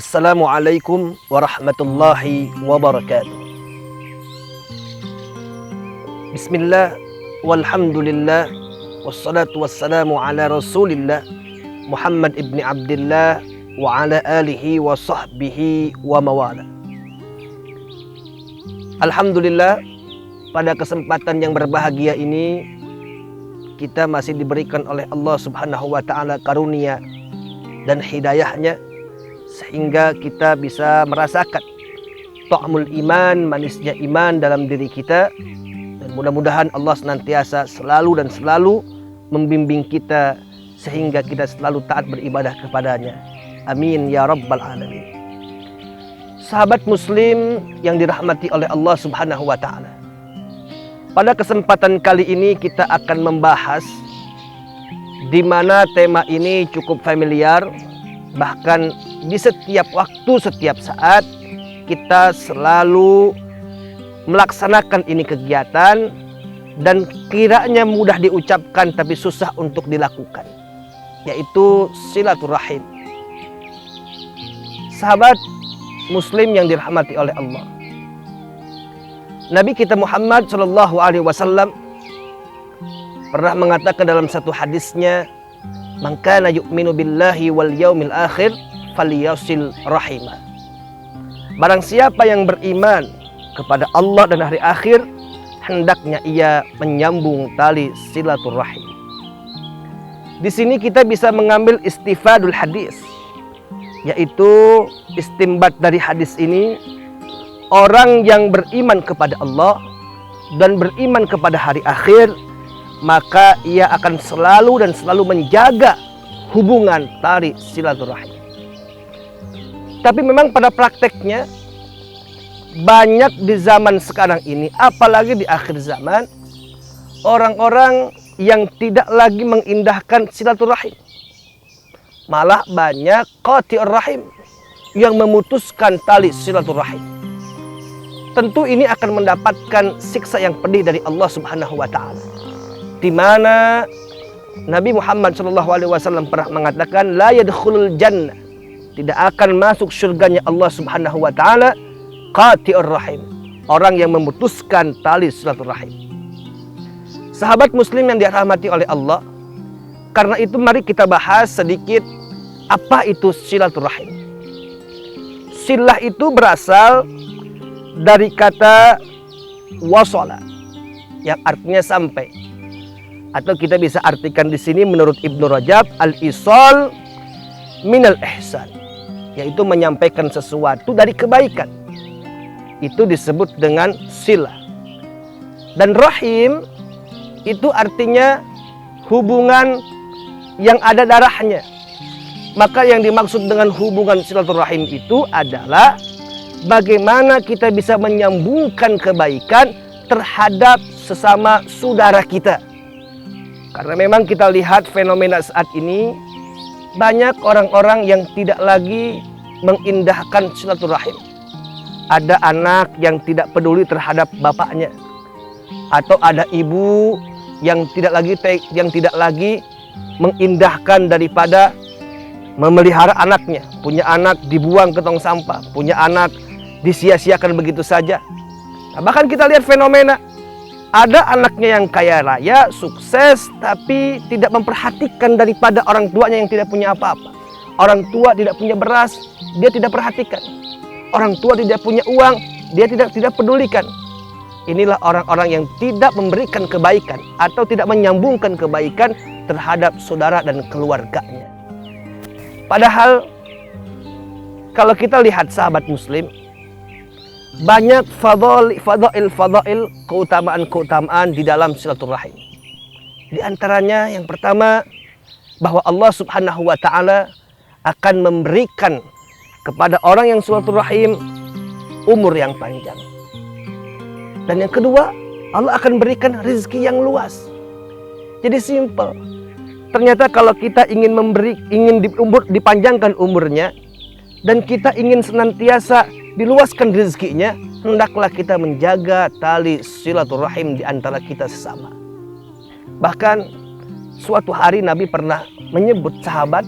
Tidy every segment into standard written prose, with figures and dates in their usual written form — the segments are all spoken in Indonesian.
Assalamualaikum warahmatullahi wabarakatuh. Bismillah, walhamdulillah, wassalatu wassalamu ala rasulillah Muhammad ibni Abdillah wa ala alihi wa sahbihi wa mawala. Alhamdulillah, pada kesempatan yang berbahagia ini kita masih diberikan oleh Allah subhanahu wa ta'ala karunia dan hidayahnya sehingga kita bisa merasakan ta'mul iman, manisnya iman dalam diri kita. Dan mudah-mudahan Allah senantiasa selalu membimbing kita sehingga kita selalu taat beribadah kepadanya. Amin ya rabbal alamin. Sahabat muslim yang dirahmati oleh Allah subhanahu wa ta'ala, pada kesempatan kali ini kita akan membahas di mana tema ini cukup familiar. Bahkan di setiap waktu, setiap saat kita selalu melaksanakan ini kegiatan dan kiranya mudah diucapkan tapi susah untuk dilakukan, yaitu silaturahim. Sahabat muslim yang dirahmati oleh Allah, Nabi kita Muhammad SAW pernah mengatakan dalam satu hadisnya, "Man kana yu'minu billahi wal yaumil akhir falyasil rahimah." Barang siapa yang beriman kepada Allah dan hari akhir, hendaknya ia menyambung tali silaturahim. Di sini kita bisa mengambil istifadul hadis, yaitu istimbat dari hadis ini, orang yang beriman kepada Allah dan beriman kepada hari akhir, maka ia akan selalu menjaga hubungan tali silaturahim. Tapi memang pada prakteknya banyak di zaman sekarang ini, apalagi di akhir zaman, orang-orang yang tidak lagi mengindahkan silaturahim. Malah banyak qati'ur rahim yang memutuskan tali silaturahim. Tentu ini akan mendapatkan siksa yang pedih dari Allah Subhanahu wa ta'ala, di mana Nabi Muhammad SAW pernah mengatakan, la yadkhulul jannah, tidak akan masuk surganya Allah Subhanahu wa ta'ala qati'ur rahim, orang yang memutuskan tali silaturahim. Sahabat muslim yang dirahmati oleh Allah, karena itu mari kita bahas sedikit apa itu silaturahim. Silah itu berasal dari kata wasala, yang artinya sampai. Atau kita bisa artikan di sini menurut Ibnu Rajab, al-isal minal ihsan, yaitu menyampaikan sesuatu dari kebaikan. Itu disebut dengan silah. Dan rahim itu artinya hubungan yang ada darahnya. Maka yang dimaksud dengan hubungan silaturahim itu adalah bagaimana kita bisa menyambungkan kebaikan terhadap sesama saudara kita. Karena memang kita lihat fenomena saat ini, banyak orang-orang yang tidak lagi mengindahkan silaturahim. Ada anak yang tidak peduli terhadap bapaknya, atau ada ibu yang tidak lagi mengindahkan daripada memelihara anaknya. Punya anak dibuang ke tong sampah, punya anak disia-siakan begitu saja. Nah, bahkan kita lihat fenomena, ada anaknya yang kaya raya, sukses, tapi tidak memperhatikan daripada orang tuanya yang tidak punya apa-apa. Orang tua tidak punya beras, dia tidak perhatikan. Orang tua tidak punya uang, dia tidak pedulikan. Inilah orang-orang yang tidak memberikan kebaikan atau tidak menyambungkan kebaikan terhadap saudara dan keluarganya. Padahal kalau kita lihat sahabat muslim, banyak fadail, keutamaan di dalam silaturahim. Di antaranya yang pertama, bahwa Allah Subhanahu wa ta'ala akan memberikan kepada orang yang silaturahim umur yang panjang. Dan yang kedua, Allah akan berikan rezeki yang luas. Jadi simple. Ternyata kalau kita ingin dipanjangkan umurnya, dan kita ingin senantiasa diluaskan rezekinya, hendaklah kita menjaga tali silaturahim di antara kita sesama. Bahkan suatu hari Nabi pernah menyebut sahabat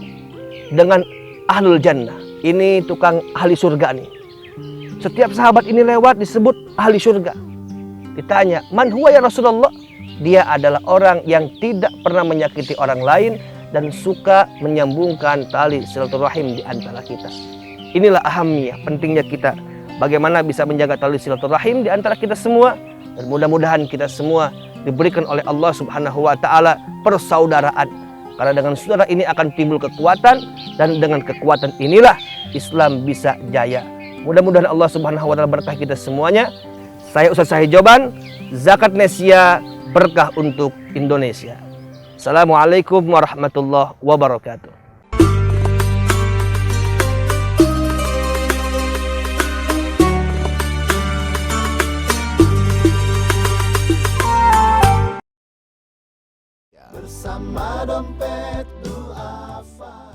dengan ahlul jannah, ini tukang ahli surga nih. Setiap sahabat ini lewat disebut ahli surga. Ditanya, man huwa ya Rasulullah? Dia adalah orang yang tidak pernah menyakiti orang lain dan suka menyambungkan tali silaturahim di antara kita. Inilah ahamnya, pentingnya kita bagaimana bisa menjaga tali silaturahim di antara kita semua, dan mudah-mudahan kita semua diberikan oleh Allah Subhanahu wa taala persaudaraan. Karena dengan saudara ini akan timbul kekuatan, dan dengan kekuatan inilah Islam bisa jaya. Mudah-mudahan Allah Subhanahu wa taala berkah kita semuanya. Saya Ustaz Sahih Joban, Zakat Nesia, berkah untuk Indonesia. Assalamualaikum warahmatullahi wabarakatuh. Bersama dompet duafa.